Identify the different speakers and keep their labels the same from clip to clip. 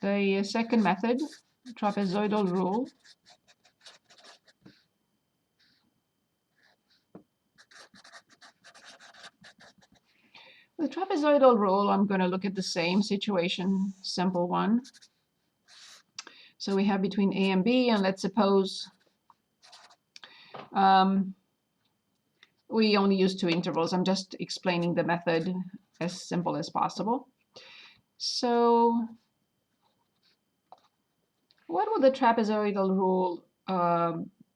Speaker 1: the second method, trapezoidal rule. With trapezoidal rule, I'm going to look at the same situation, simple one. So we have between A and B, and let's suppose we only use 2 intervals. I'm just explaining the method as simple as possible. So what will the trapezoidal rule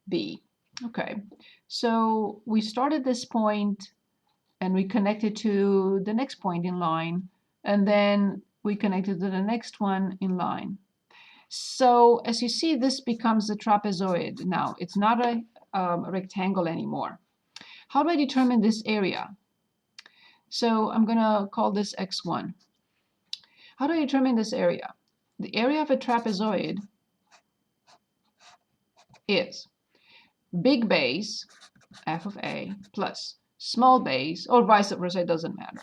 Speaker 1: be? Okay, so we start at this point and we connected to the next point in line, and then we connected to the next one in line. So as you see, this becomes a trapezoid now. It's not a rectangle anymore. How do I determine this area? So I'm going to call this x1. How do I determine this area? The area of a trapezoid is big base, f of a, plus small base, or vice versa, it doesn't matter,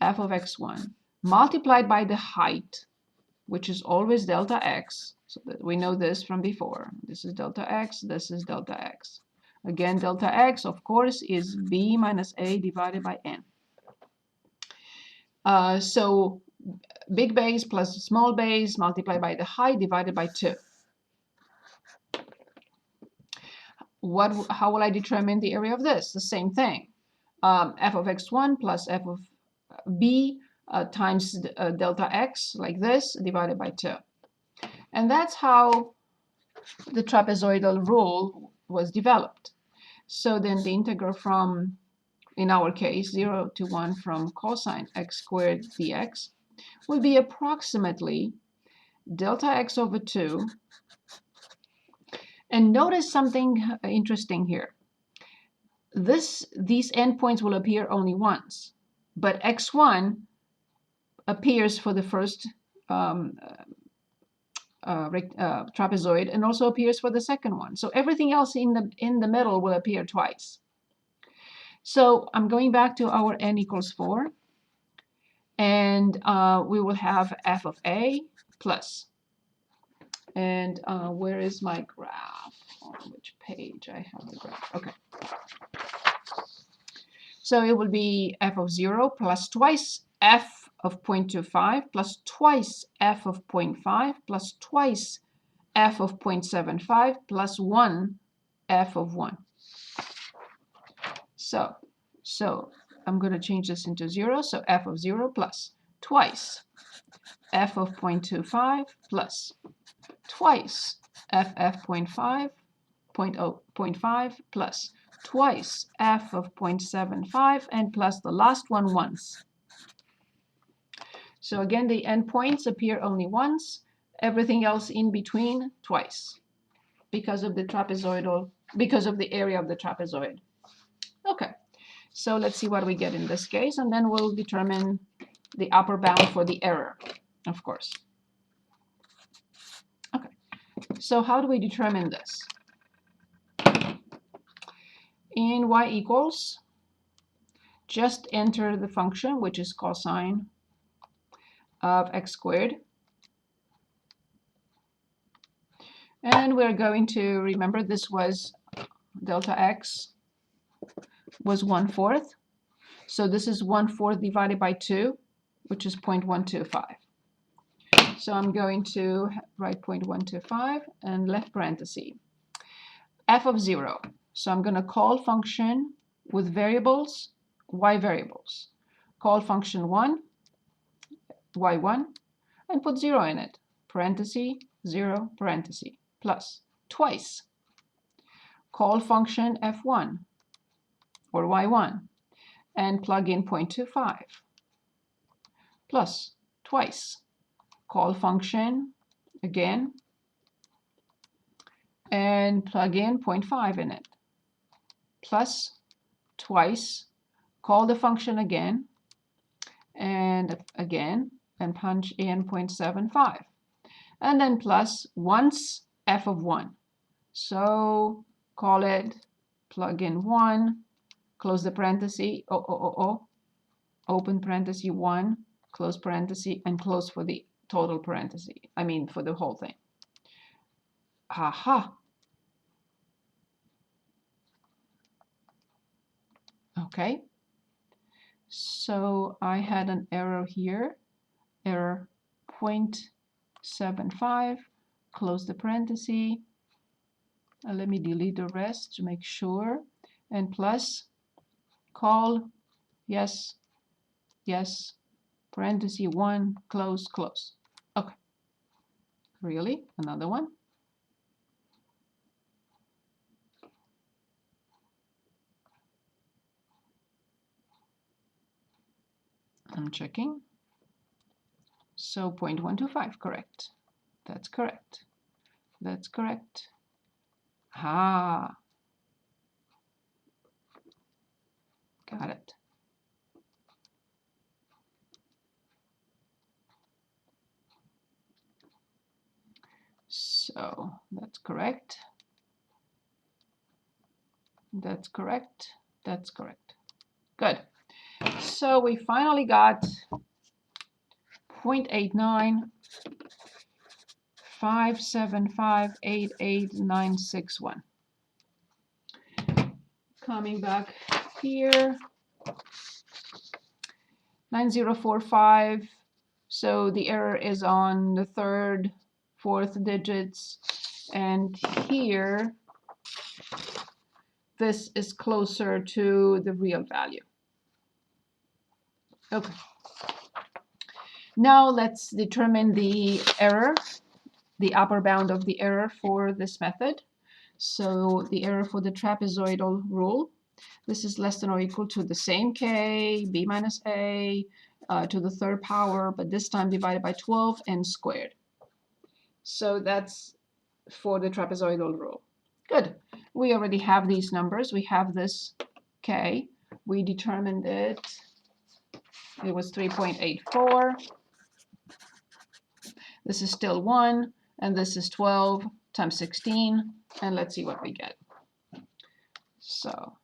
Speaker 1: f of x1, multiplied by the height, which is always delta x. So that we know this from before. This is delta x, this is delta x. Again, delta x, of course, is b minus a divided by n. So big base plus small base multiplied by the height divided by 2. How will I determine the area of this? The same thing. F of x1 plus f of b times delta x, like this, divided by 2. And that's how the trapezoidal rule was developed. So then the integral from, in our case, 0 to 1 from cosine x squared dx will be approximately delta x over 2. And notice something interesting here. These endpoints will appear only once, but x1 appears for the first trapezoid and also appears for the second one. So everything else in the middle will appear twice. So I'm going back to our n equals 4, and we will have f of a plus. And where is my graph? On which page I have the graph? Okay. So it will be f of 0 plus twice f of 0.25 plus twice f of 0.5 plus twice f of 0.75 plus 1 f of 1. So I'm going to change this into 0. So f of 0 plus twice f of 0.25 plus twice ff 0.5 plus twice f of 0.75 and plus the last one once. So again, the endpoints appear only once, everything else in between twice, because of the area of the trapezoid. Okay, so let's see what we get in this case, and then we'll determine the upper bound for the error, of course. Okay, so how do we determine this? In y equals, just enter the function, which is cosine of x squared. And we're going to remember this was delta x was 1/4. So this is 1/4 divided by 2, which is 0.125. So I'm going to write 0.125 and left parenthesis. F of 0. So I'm going to call function with variables, y variables. Call function 1, y1, and put 0 in it. Parenthesis, 0, parenthesis, plus twice. Call function f1 or y1 and plug in 0.25 plus twice. Call function again and plug in 0.5 in it plus twice. Call the function again and again and punch in 0.75 and then plus once f of 1. So call it, plug in 1, close the parenthesis, open parenthesis 1, close parenthesis, and close for the total parenthesis. I mean, for the whole thing. Aha. Okay. So I had an error here, error 0.75, close the parenthesis. Let me delete the rest to make sure. And plus, call, yes, yes, parenthesis 1, close, close. Okay. Really? Another one? I'm checking. So 0.125, correct. That's correct. That's correct. Ah, got it. So that's correct. That's correct. That's correct. Good. So we finally got 0.8957588961. Coming back here, 9045. So the error is on the third, fourth digits, and here this is closer to the real value. Okay. Now let's determine the error, the upper bound of the error for this method. So the error for the trapezoidal rule, this is less than or equal to the same k, b minus a, to the third power, but this time divided by 12 and squared. So that's for the trapezoidal rule. Good. We already have these numbers. We have this k. We determined it. It was 3.84. This is still 1, and this is 12 times 16, and let's see what we get. So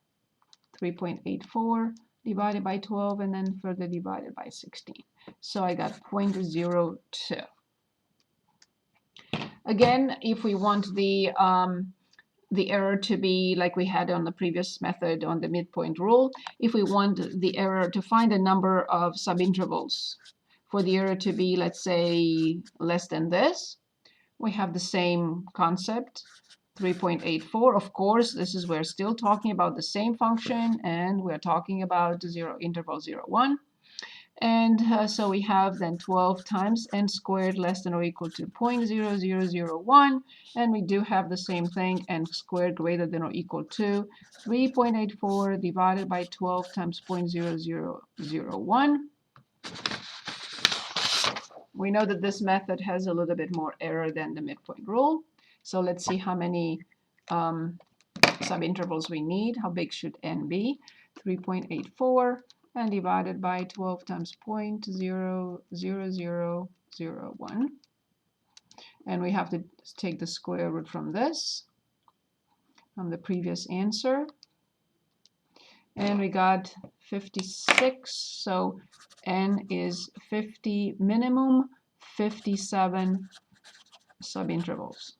Speaker 1: 3.84 divided by 12, and then further divided by 16. So I got 0.02. Again, if we want the error to be like we had on the previous method on the midpoint rule, if we want the error to find a number of subintervals for the error to be, let's say, less than this, we have the same concept, 3.84. Of course, this is we're still talking about the same function, and we're talking about interval 0, 1. And so we have then 12 times n squared less than or equal to 0.0001. And we do have the same thing, n squared greater than or equal to 3.84 divided by 12 times 0.0001. We know that this method has a little bit more error than the midpoint rule. So let's see how many subintervals we need. How big should n be? 3.84 and divided by 12 times 0.00001. And we have to take the square root from this, from the previous answer. And we got 56, so n is 50 minimum, 57 subintervals.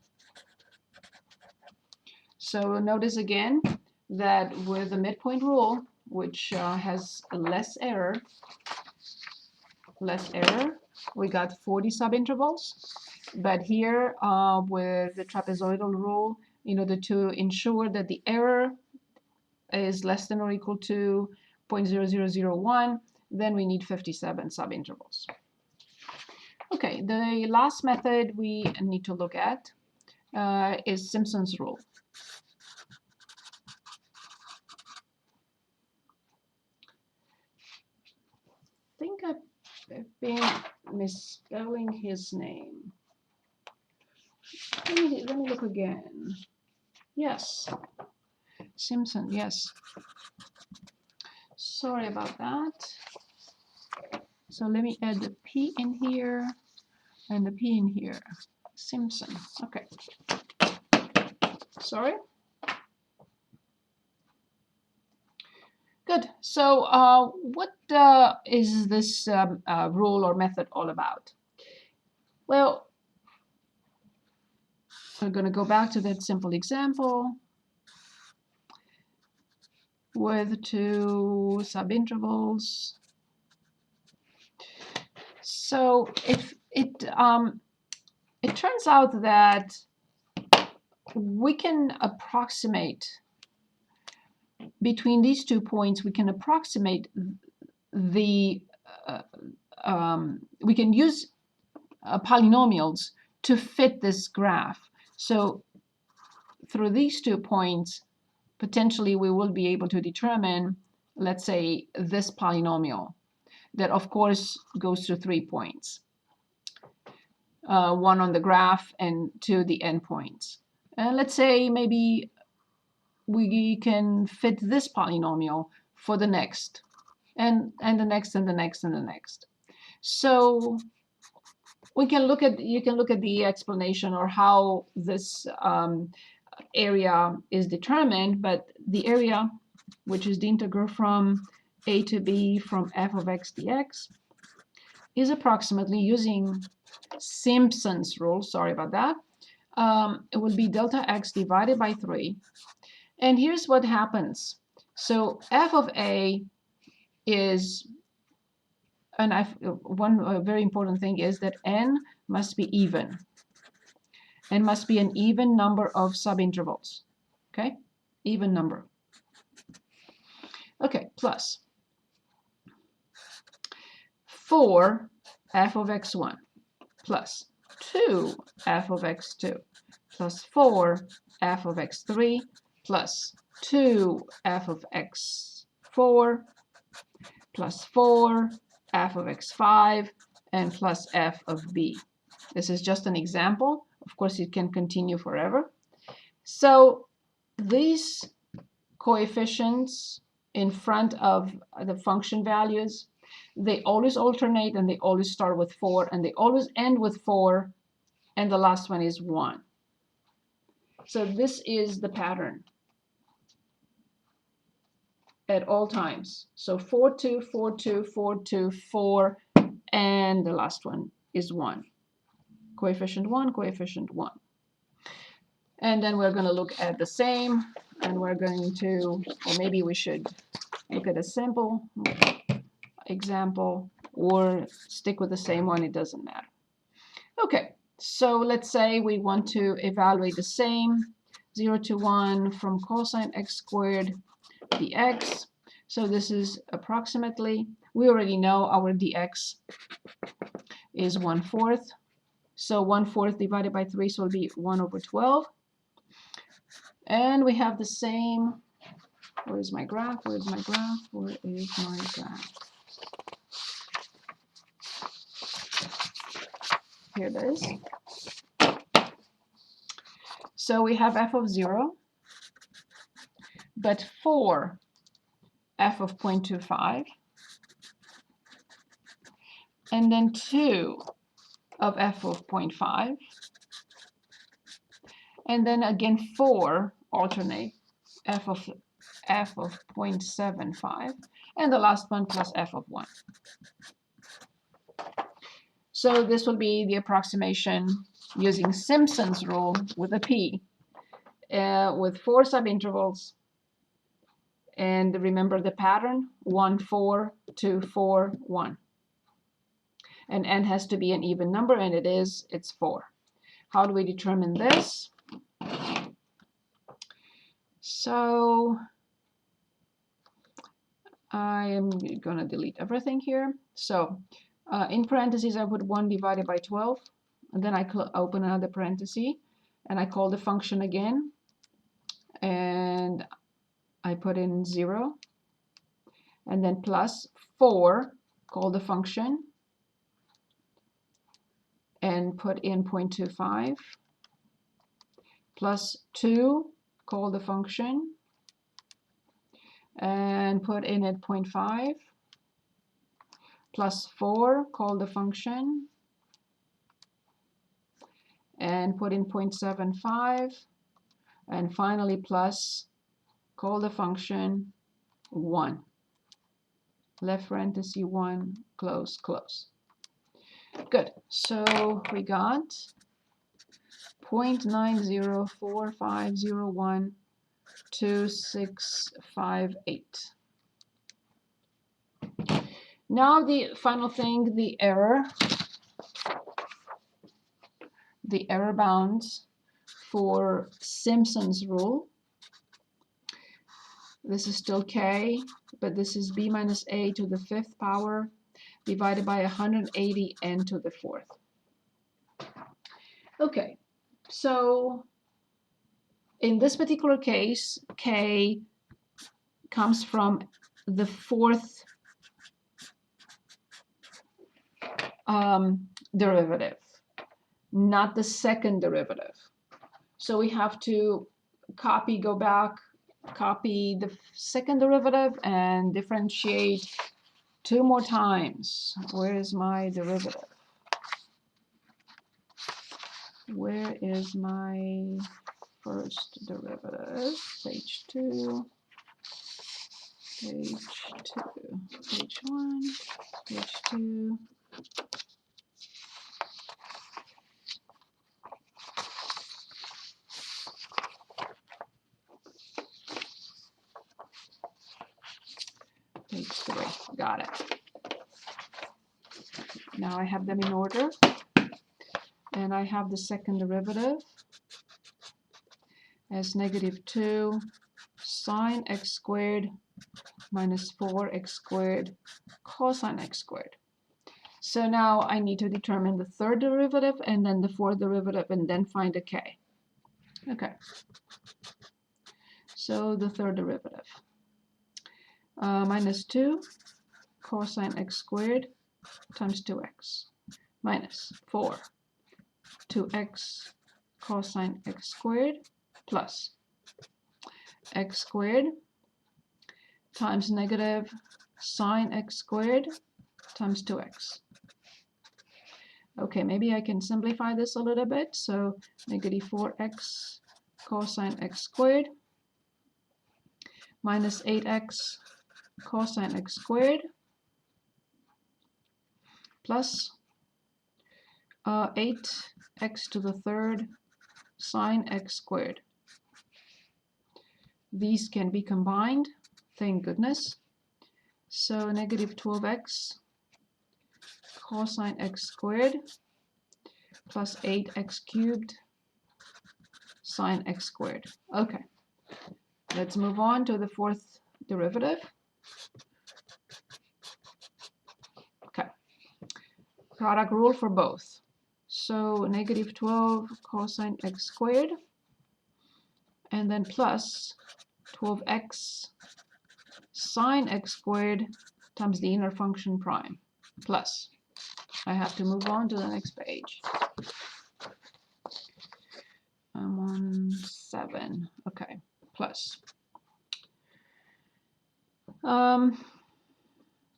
Speaker 1: So notice again that with the midpoint rule, which has less error, we got 40 subintervals. But here with the trapezoidal rule, in order to ensure that the error is less than or equal to 0.0001, then we need 57 subintervals. Okay, the last method we need to look at is Simpson's rule. I think I've been misspelling his name. Let me look again. Yes, Simpson, yes. Sorry about that. So let me add the P in here and the P in here. Simpson, okay. Sorry. Good. So what is this rule or method all about? Well, we're going to go back to that simple example with 2 subintervals. So it turns out that we can approximate between these 2 points. We can approximate the we can use polynomials to fit this graph. So through these 2 points, potentially we will be able to determine, let's say, this polynomial that of course goes through 3 points, 1 on the graph and 2 the endpoints. And let's say maybe we can fit this polynomial for the next, and the next, and the next, and the next. So we can look at, you can look at the explanation or how this area is determined, but the area, which is the integral from a to b from f of x dx, is approximately, using Simpson's rule, sorry about that, it will be delta x divided by 3. And here's what happens. So f of a is, and one very important thing is that n must be even. N must be an even number of subintervals. Okay, even number. Okay, plus 4 f of x1 plus 2 f of x2 plus 4 f of x3 plus 2 f of x4 plus 4 f of x5 and plus f of b. This is just an example. Of course, it can continue forever. So these coefficients in front of the function values, they always alternate, and they always start with 4, and they always end with 4, and the last one is 1. So this is the pattern at all times. So 4, 2, 4, 2, 4, 2, 4, and the last one is 1. Coefficient 1, coefficient 1. And then we're going to look at the same, and we're going to, or maybe we should look at a simple example or stick with the same one, it doesn't matter. Okay, so let's say we want to evaluate the same 0 to 1 from cosine x squared dx. So this is approximately, we already know our dx is 1/4. So 1/4 divided by 3, so it'll be 1/12. And we have the same, where is my graph? Where is my graph? Where is my graph? Here it is. So we have f of 0, but for f of 0.25, and then 2 of f of 0.5, and then again 4 alternate f of 0.75, and the last one plus f of 1. So this will be the approximation using Simpson's rule with a p, with 4 subintervals. And remember the pattern, 1, 4, 2, 4, 1. And n has to be an even number, and it is, it's 4. How do we determine this? So I am going to delete everything here. So in parentheses, I put 1 divided by 12, and then I open another parenthesis, and I call the function again, and I put in 0, and then plus 4, call the function, and put in 0.25, plus 2, call the function, and put in at 0.5, plus 4, call the function, and put in 0.75, and finally plus, call the function, 1. Left parenthesis 1, close, close. Good. So we got 0.9045012658. Now the final thing, the error bounds for Simpson's rule. This is still k, but this is b minus a to the 5th power divided by 180 n to the 4th. Okay, so in this particular case, k comes from the 4th derivative, not the 2nd derivative. So we have to go back, copy the 2nd derivative and differentiate 2 more times. Where is my derivative? Where is my first derivative? Page 2, page 2, page 1, page 2. Page 3, got it. Now I have them in order, and I have the 2nd derivative as -2 sine x squared minus 4x squared cosine x squared. So now I need to determine the 3rd derivative and then the 4th derivative and then find a k. Okay, so the 3rd derivative. Minus 2 cosine x squared times 2x minus 4 2x cosine x squared plus x squared times negative sine x squared times 2x. Okay, maybe I can simplify this a little bit. So negative 4x cosine x squared minus 8x cosine x squared plus 8x to the 3rd sine x squared. These can be combined, thank goodness. So negative 12x cosine x squared plus 8x cubed sine x squared. Okay, let's move on to the 4th derivative. Okay, product rule for both. So negative 12 cosine x squared and then plus 12x sine x squared times the inner function prime plus. I have to move on to the next page. I'm on 7. Okay, plus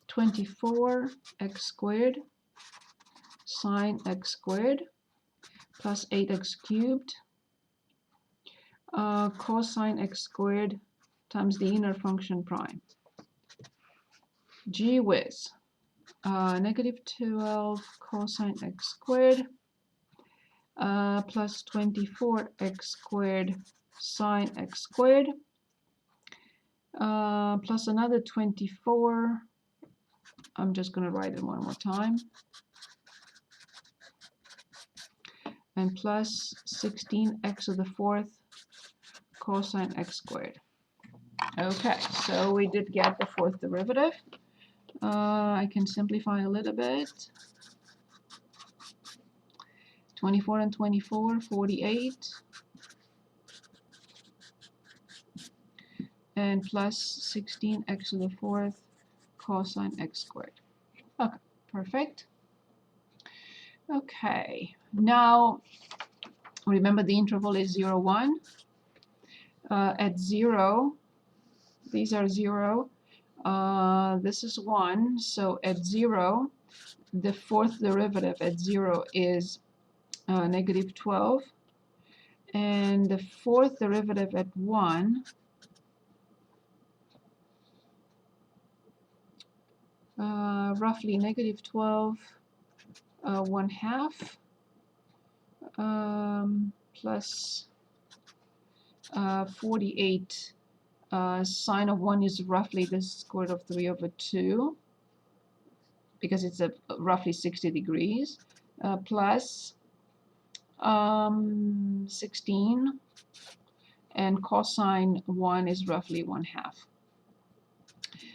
Speaker 1: 24x squared sine x squared plus 8x cubed cosine x squared times the inner function prime. Gee whiz. Negative 12 cosine x squared plus 24x squared sine x squared plus another 24. I'm just going to write it one more time. And plus 16x to the 4th cosine x squared. Okay, so we did get the 4th derivative. I can simplify a little bit. 24 and 24, 48. And plus 16x to the 4th cosine x squared. Okay, perfect. Okay, now remember the interval is 0, 1. At 0, these are 0. This is 1. So at 0, the 4th derivative at 0 is negative 12. And the 4th derivative at 1 roughly negative 12 1/2 plus 48. Sine of 1 is roughly the square root of 3/2 because it's roughly 60 degrees, plus 16, and cosine 1 is roughly 1/2.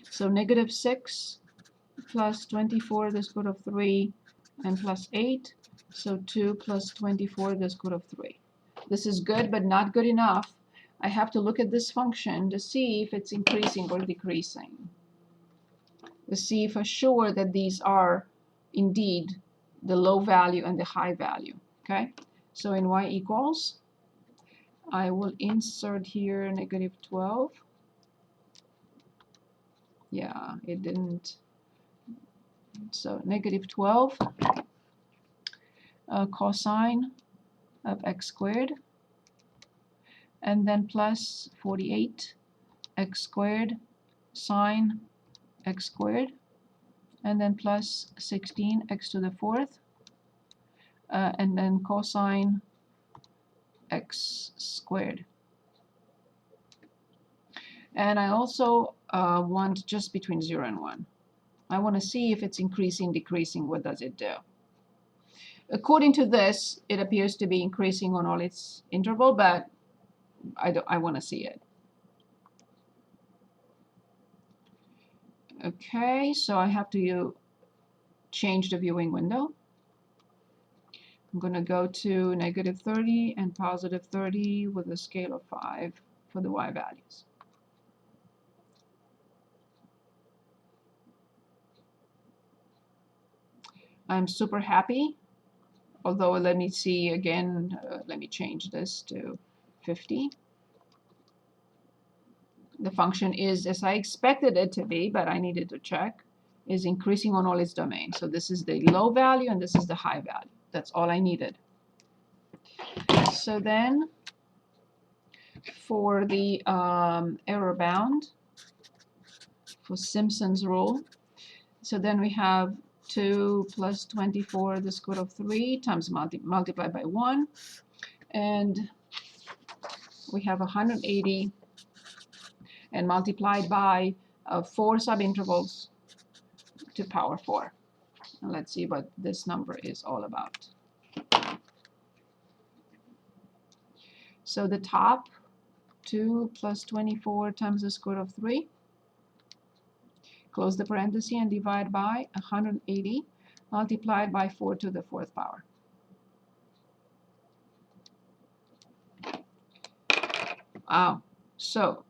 Speaker 1: So -6 plus 24 the square root of 3 and plus 8. So 2 plus 24 the square root of 3. This is good, but not good enough. I have to look at this function to see if it's increasing or decreasing. To see for sure that these are indeed the low value and the high value. Okay, so in y equals, I will insert here -12. Yeah, it didn't. So -12 cosine of x squared, and then plus 48 x squared sine x squared, and then plus 16 x to the 4th, and then cosine x squared. And I also want just between 0 and 1. I want to see if it's increasing, decreasing. What does it do? According to this, it appears to be increasing on all its interval, but I want to see it. Okay, so I have to change the viewing window. I'm going to go to -30 and +30 with a scale of 5 for the y values. I'm super happy, although let me see again, let me change this to 50. The function is as I expected it to be, but I needed to check, is increasing on all its domains. So this is the low value and this is the high value. That's all I needed. So then for the error bound, for Simpson's rule, so then we have 2 plus 24 the square root of 3 times multiplied by 1, and we have 180 and multiplied by 4 subintervals to power 4. And let's see what this number is all about. So the top, 2 plus 24 times the square root of 3, close the parenthesis and divide by 180 multiplied by 4 to the 4th power. Wow. So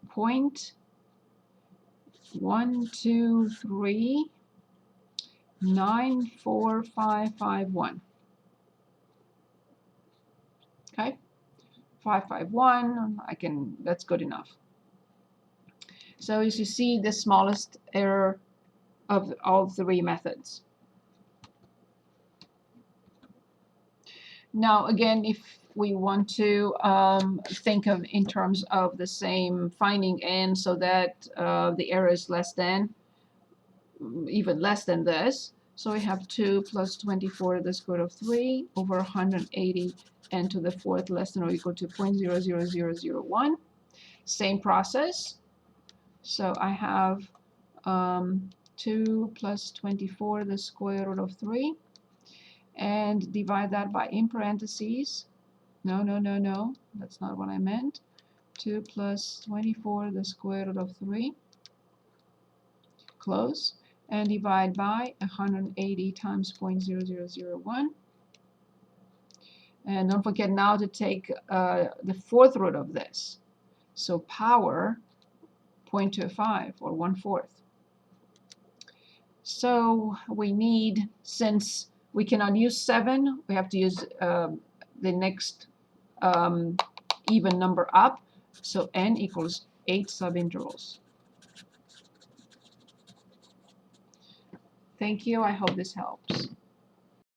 Speaker 1: 0.123945551. Okay, 551. That's good enough. So as you see, the smallest error of all 3 methods. Now again, if we want to think of in terms of the same finding n, so that the error is less than, even less than this, so we have 2 plus 24 to the square root of 3 over 180 n to the 4th less than or equal to 0.00001. Same process. So I have 2 plus 24 the square root of 3, and divide that by, in parentheses, no, that's not what I meant, 2 plus 24 the square root of 3, close, and divide by 180 times 0.0001. And don't forget now to take the 4th root of this. So power 0.25 or 1/4. So we need, since we cannot use 7, we have to use the next even number up. So n equals 8 subintervals. Thank you. I hope this helps.